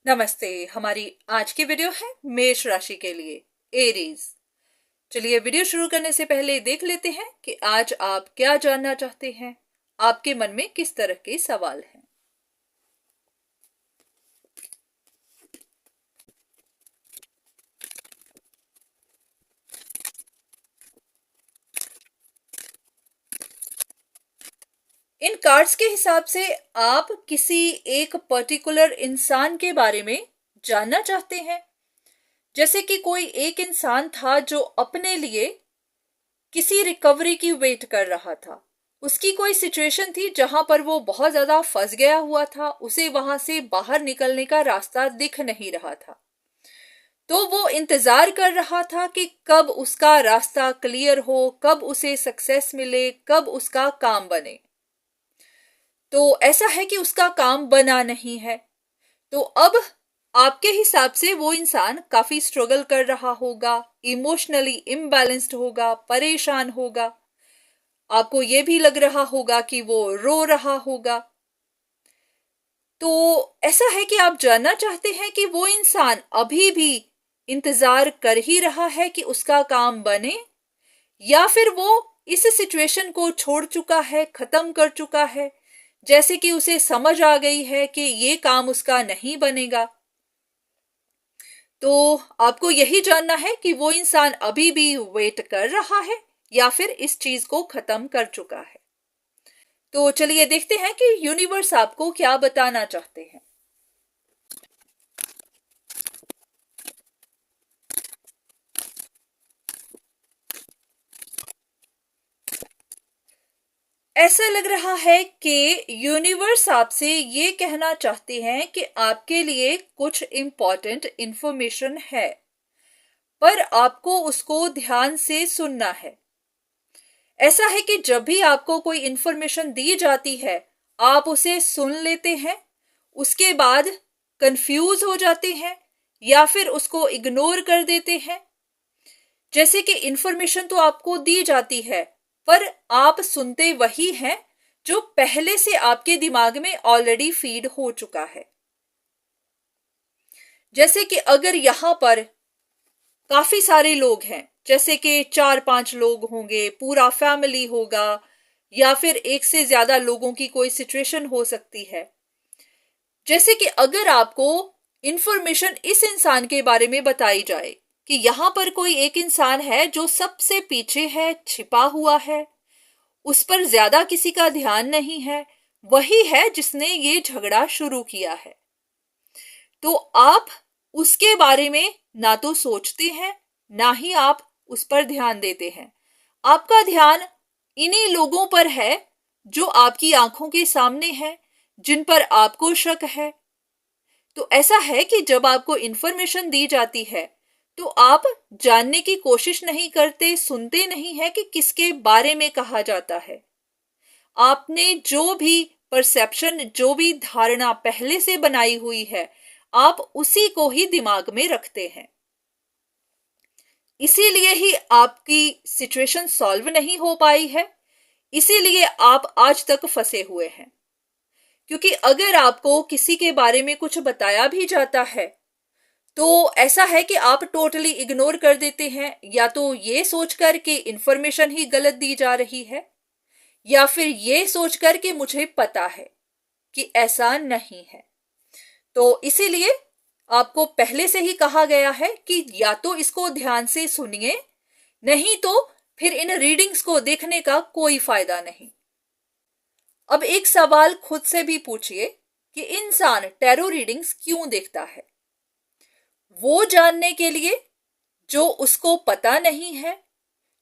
नमस्ते। हमारी आज की वीडियो है मेष राशि के लिए, एरीज। चलिए वीडियो शुरू करने से पहले देख लेते हैं कि आज आप क्या जानना चाहते हैं। आपके मन में किस तरह के सवाल हैं। इन कार्ड्स के हिसाब से आप किसी एक पर्टिकुलर इंसान के बारे में जानना चाहते हैं। जैसे कि कोई एक इंसान था जो अपने लिए किसी रिकवरी की वेट कर रहा था। उसकी कोई सिचुएशन थी जहां पर वो बहुत ज्यादा फंस गया हुआ था, उसे वहां से बाहर निकलने का रास्ता दिख नहीं रहा था। तो वो इंतजार कर रहा था कि कब उसका रास्ता क्लियर हो, कब उसे सक्सेस मिले, कब उसका काम बने। तो ऐसा है कि उसका काम बना नहीं है। तो अब आपके हिसाब से वो इंसान काफी स्ट्रगल कर रहा होगा, इमोशनली इम्बैलेंस्ड होगा, परेशान होगा। आपको ये भी लग रहा होगा कि वो रो रहा होगा। तो ऐसा है कि आप जानना चाहते हैं कि वो इंसान अभी भी इंतजार कर ही रहा है कि उसका काम बने, या फिर वो इस सिचुएशन को छोड़ चुका है, खत्म कर चुका है। जैसे कि उसे समझ आ गई है कि ये काम उसका नहीं बनेगा। तो आपको यही जानना है कि वो इंसान अभी भी वेट कर रहा है या फिर इस चीज को खत्म कर चुका है। तो चलिए देखते हैं कि यूनिवर्स आपको क्या बताना चाहते हैं। ऐसा लग रहा है कि यूनिवर्स आपसे ये कहना चाहते हैं कि आपके लिए कुछ इंपॉर्टेंट इंफॉर्मेशन है, पर आपको उसको ध्यान से सुनना है। ऐसा है कि जब भी आपको कोई इंफॉर्मेशन दी जाती है, आप उसे सुन लेते हैं, उसके बाद कंफ्यूज हो जाते हैं या फिर उसको इग्नोर कर देते हैं। जैसे कि इंफॉर्मेशन तो आपको दी जाती है, पर आप सुनते वही हैं जो पहले से आपके दिमाग में ऑलरेडी फीड हो चुका है। जैसे कि अगर यहां पर काफी सारे लोग हैं, जैसे कि 4-5 लोग होंगे, पूरा फैमिली होगा, या फिर एक से ज्यादा लोगों की कोई सिचुएशन हो सकती है। जैसे कि अगर आपको इंफॉर्मेशन इस इंसान के बारे में बताई जाए कि यहां पर कोई एक इंसान है जो सबसे पीछे है, छिपा हुआ है, उस पर ज्यादा किसी का ध्यान नहीं है, वही है जिसने ये झगड़ा शुरू किया है। तो आप उसके बारे में ना तो सोचते हैं, ना ही आप उस पर ध्यान देते हैं। आपका ध्यान इन्हीं लोगों पर है जो आपकी आंखों के सामने हैं, जिन पर आपको शक है। तो ऐसा है कि जब आपको इंफॉर्मेशन दी जाती है, तो आप जानने की कोशिश नहीं करते, सुनते नहीं है कि किसके बारे में कहा जाता है। आपने जो भी परसेप्शन, जो भी धारणा पहले से बनाई हुई है, आप उसी को ही दिमाग में रखते हैं। इसीलिए ही आपकी सिचुएशन सॉल्व नहीं हो पाई है, इसीलिए आप आज तक फंसे हुए हैं। क्योंकि अगर आपको किसी के बारे में कुछ बताया भी जाता है, तो ऐसा है कि आप टोटली इग्नोर कर देते हैं, या तो ये सोचकर कि इंफॉर्मेशन ही गलत दी जा रही है, या फिर ये सोचकर कि मुझे पता है कि ऐसा नहीं है। तो इसीलिए आपको पहले से ही कहा गया है कि या तो इसको ध्यान से सुनिए, नहीं तो फिर इन रीडिंग्स को देखने का कोई फायदा नहीं। अब एक सवाल खुद से भी पूछिए कि इंसान टैरो रीडिंग्स क्यों देखता है? वो जानने के लिए जो उसको पता नहीं है,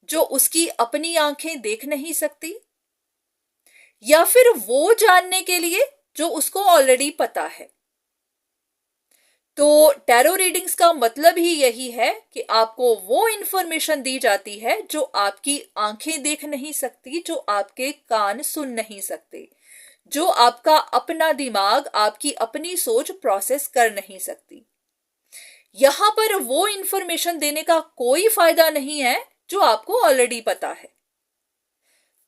जो उसकी अपनी आंखें देख नहीं सकती, या फिर वो जानने के लिए जो उसको ऑलरेडी पता है? तो टैरो रीडिंग्स का मतलब ही यही है कि आपको वो इंफॉर्मेशन दी जाती है जो आपकी आंखें देख नहीं सकती, जो आपके कान सुन नहीं सकते, जो आपका अपना दिमाग, आपकी अपनी सोच प्रोसेस कर नहीं सकती। यहां पर वो इंफॉर्मेशन देने का कोई फायदा नहीं है जो आपको ऑलरेडी पता है।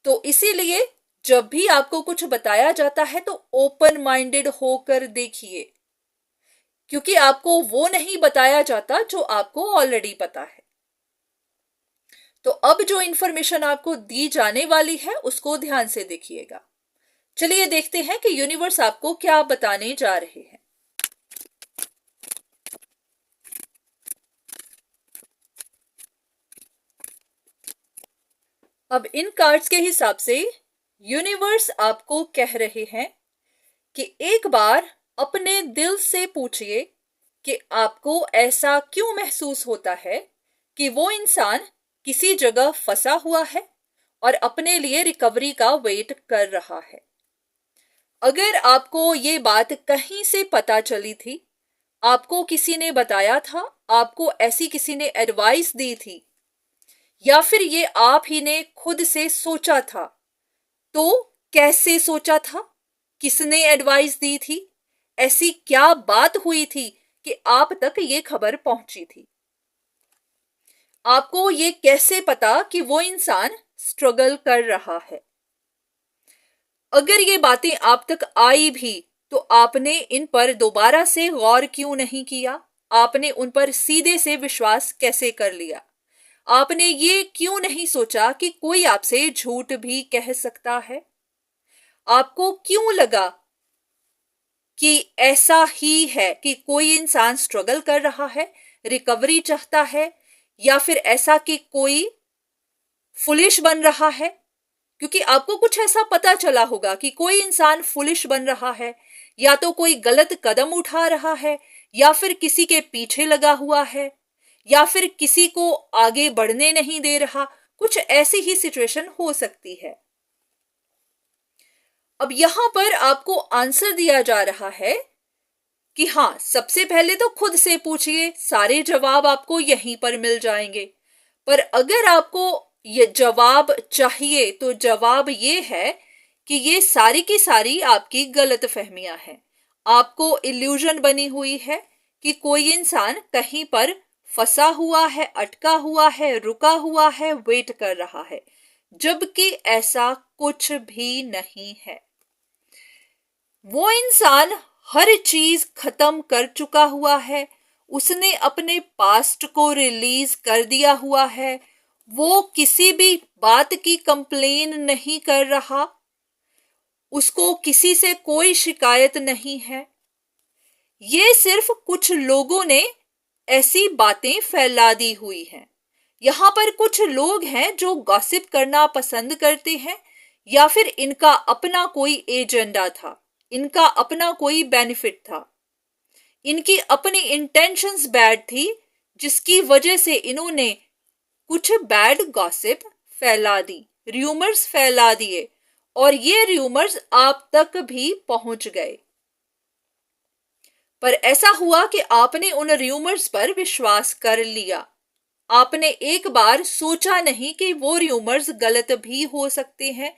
तो इसीलिए जब भी आपको कुछ बताया जाता है तो ओपन माइंडेड होकर देखिए। क्योंकि आपको वो नहीं बताया जाता जो आपको ऑलरेडी पता है। तो अब जो इंफॉर्मेशन आपको दी जाने वाली है उसको ध्यान से देखिएगा। चलिए देखते हैं कि यूनिवर्स आपको क्या बताने जा रहे हैं। अब इन कार्ड्स के हिसाब से यूनिवर्स आपको कह रहे हैं कि एक बार अपने दिल से पूछिए कि आपको ऐसा क्यों महसूस होता है कि वो इंसान किसी जगह फंसा हुआ है और अपने लिए रिकवरी का वेट कर रहा है। अगर आपको ये बात कहीं से पता चली थी, आपको किसी ने बताया था, आपको ऐसी किसी ने एडवाइस दी थी, या फिर ये आप ही ने खुद से सोचा था, तो कैसे सोचा था, किसने एडवाइस दी थी, ऐसी क्या बात हुई थी कि आप तक ये खबर पहुंची थी। आपको ये कैसे पता कि वो इंसान स्ट्रगल कर रहा है। अगर ये बातें आप तक आई भी तो आपने इन पर दोबारा से गौर क्यों नहीं किया, आपने उन पर सीधे से विश्वास कैसे कर लिया, आपने ये क्यों नहीं सोचा कि कोई आपसे झूठ भी कह सकता है। आपको क्यों लगा कि ऐसा ही है कि कोई इंसान स्ट्रगल कर रहा है, रिकवरी चाहता है, या फिर ऐसा कि कोई फुलिश बन रहा है। क्योंकि आपको कुछ ऐसा पता चला होगा कि कोई इंसान फुलिश बन रहा है, या तो कोई गलत कदम उठा रहा है, या फिर किसी के पीछे लगा हुआ है, या फिर किसी को आगे बढ़ने नहीं दे रहा। कुछ ऐसी ही सिचुएशन हो सकती है। अब यहां पर आपको आंसर दिया जा रहा है कि हाँ, सबसे पहले तो खुद से पूछिए, सारे जवाब आपको यहीं पर मिल जाएंगे। पर अगर आपको ये जवाब चाहिए तो जवाब ये है कि ये सारी की सारी आपकी गलत फहमियां हैं। आपको इल्यूजन बनी हुई है कि कोई इंसान कहीं पर फंसा हुआ है, अटका हुआ है, रुका हुआ है, वेट कर रहा है, जबकि ऐसा कुछ भी नहीं है। वो इंसान हर चीज खत्म कर चुका हुआ है, उसने अपने पास्ट को रिलीज कर दिया हुआ है, वो किसी भी बात की कंप्लेन नहीं कर रहा, उसको किसी से कोई शिकायत नहीं है। ये सिर्फ कुछ लोगों ने ऐसी बातें फैला दी हुई हैं। यहां पर कुछ लोग हैं जो गॉसिप करना पसंद करते हैं, या फिर इनका अपना कोई एजेंडा था, इनका अपना कोई बेनिफिट था, इनकी अपनी इंटेंशंस बैड थी, जिसकी वजह से इन्होंने कुछ बैड गॉसिप फैला दी, र्यूमर्स फैला दिए, और ये र्यूमर्स आप तक भी पहुंच गए। पर ऐसा हुआ कि आपने उन र्यूमर्स पर विश्वास कर लिया। आपने एक बार सोचा नहीं कि वो र्यूमर्स गलत भी हो सकते हैं,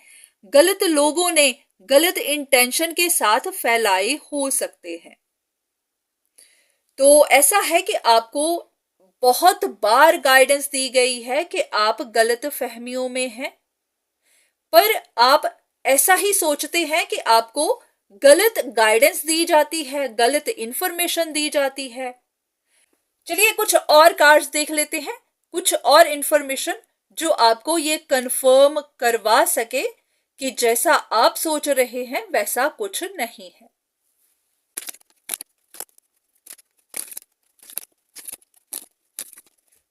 गलत लोगों ने गलत इंटेंशन के साथ फैलाए हो सकते हैं। तो ऐसा है कि आपको बहुत बार गाइडेंस दी गई है कि आप गलत फहमियों में हैं, पर आप ऐसा ही सोचते हैं कि आपको गलत गाइडेंस दी जाती है, गलत इंफॉर्मेशन दी जाती है। चलिए कुछ और कार्ड्स देख लेते हैं, कुछ और इंफॉर्मेशन जो आपको ये कंफर्म करवा सके कि जैसा आप सोच रहे हैं वैसा कुछ नहीं है।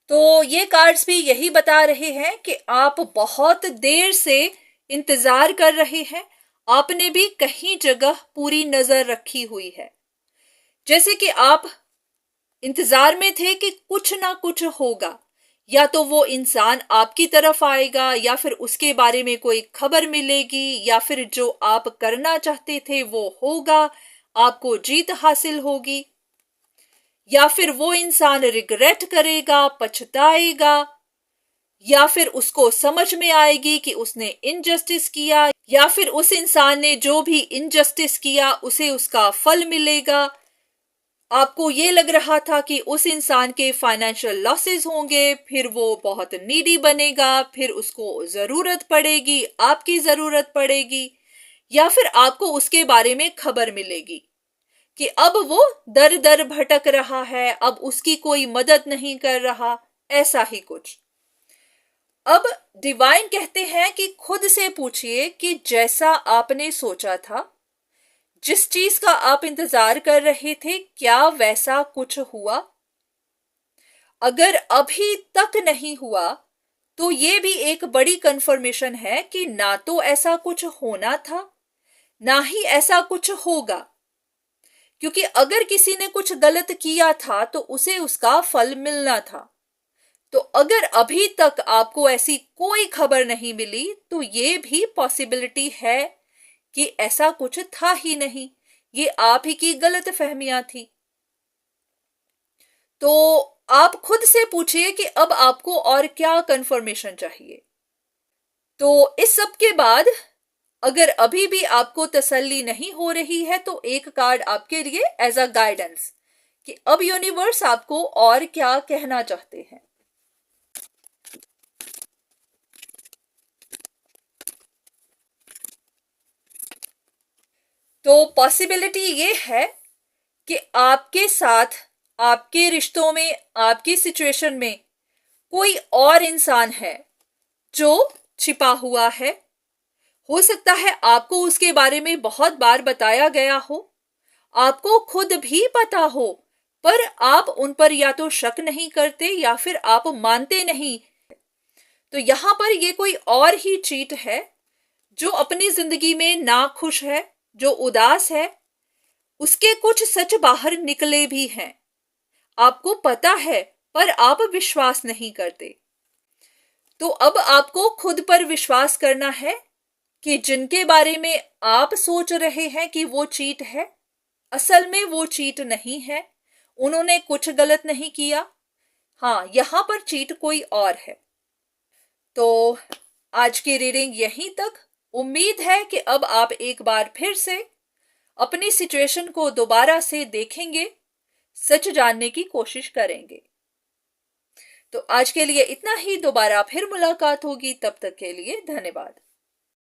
तो ये कार्ड्स भी यही बता रहे हैं कि आप बहुत देर से इंतजार कर रहे हैं, आपने भी कहीं जगह पूरी नजर रखी हुई है, जैसे कि आप इंतजार में थे कि कुछ ना कुछ होगा, या तो वो इंसान आपकी तरफ आएगा, या फिर उसके बारे में कोई खबर मिलेगी, या फिर जो आप करना चाहते थे वो होगा, आपको जीत हासिल होगी, या फिर वो इंसान रिग्रेट करेगा, पछताएगा, या फिर उसको समझ में आएगी कि उसने इनजस्टिस किया, या फिर उस इंसान ने जो भी इनजस्टिस किया उसे उसका फल मिलेगा। आपको ये लग रहा था कि उस इंसान के फाइनेंशियल लॉसेस होंगे, फिर वो बहुत नीडी बनेगा, फिर उसको जरूरत पड़ेगी, आपकी जरूरत पड़ेगी, या फिर आपको उसके बारे में खबर मिलेगी। कि अब वो दर दर भटक रहा है, अब उसकी कोई मदद नहीं कर रहा, ऐसा ही कुछ। अब डिवाइन कहते हैं कि खुद से पूछिए कि जैसा आपने सोचा था, जिस चीज का आप इंतजार कर रहे थे, क्या वैसा कुछ हुआ? अगर अभी तक नहीं हुआ तो ये भी एक बड़ी कंफर्मेशन है कि ना तो ऐसा कुछ होना था, ना ही ऐसा कुछ होगा। क्योंकि अगर किसी ने कुछ गलत किया था तो उसे उसका फल मिलना था। तो अगर अभी तक आपको ऐसी कोई खबर नहीं मिली तो ये भी पॉसिबिलिटी है कि ऐसा कुछ था ही नहीं, ये आप ही की गलत फहमियां थी। तो आप खुद से पूछिए कि अब आपको और क्या कंफर्मेशन चाहिए। तो इस सब के बाद अगर अभी भी आपको तसल्ली नहीं हो रही है तो एक कार्ड आपके लिए एज अ गाइडेंस कि अब यूनिवर्स आपको और क्या कहना चाहते हैं। तो पॉसिबिलिटी ये है कि आपके साथ, आपके रिश्तों में, आपकी सिचुएशन में कोई और इंसान है जो छिपा हुआ है। हो सकता है आपको उसके बारे में बहुत बार बताया गया हो, आपको खुद भी पता हो, पर आप उन पर या तो शक नहीं करते या फिर आप मानते नहीं। तो यहां पर ये कोई और ही चीट है जो अपनी जिंदगी में ना खुश है, जो उदास है। उसके कुछ सच बाहर निकले भी हैं, आपको पता है, पर आप विश्वास नहीं करते। तो अब आपको खुद पर विश्वास करना है कि जिनके बारे में आप सोच रहे हैं कि वो चीट है, असल में वो चीट नहीं है, उन्होंने कुछ गलत नहीं किया। हाँ, यहां पर चीट कोई और है। तो आज की रीडिंग यहीं तक। उम्मीद है कि अब आप एक बार फिर से अपनी सिचुएशन को दोबारा से देखेंगे, सच जानने की कोशिश करेंगे। तो आज के लिए इतना ही, दोबारा फिर मुलाकात होगी, तब तक के लिए धन्यवाद।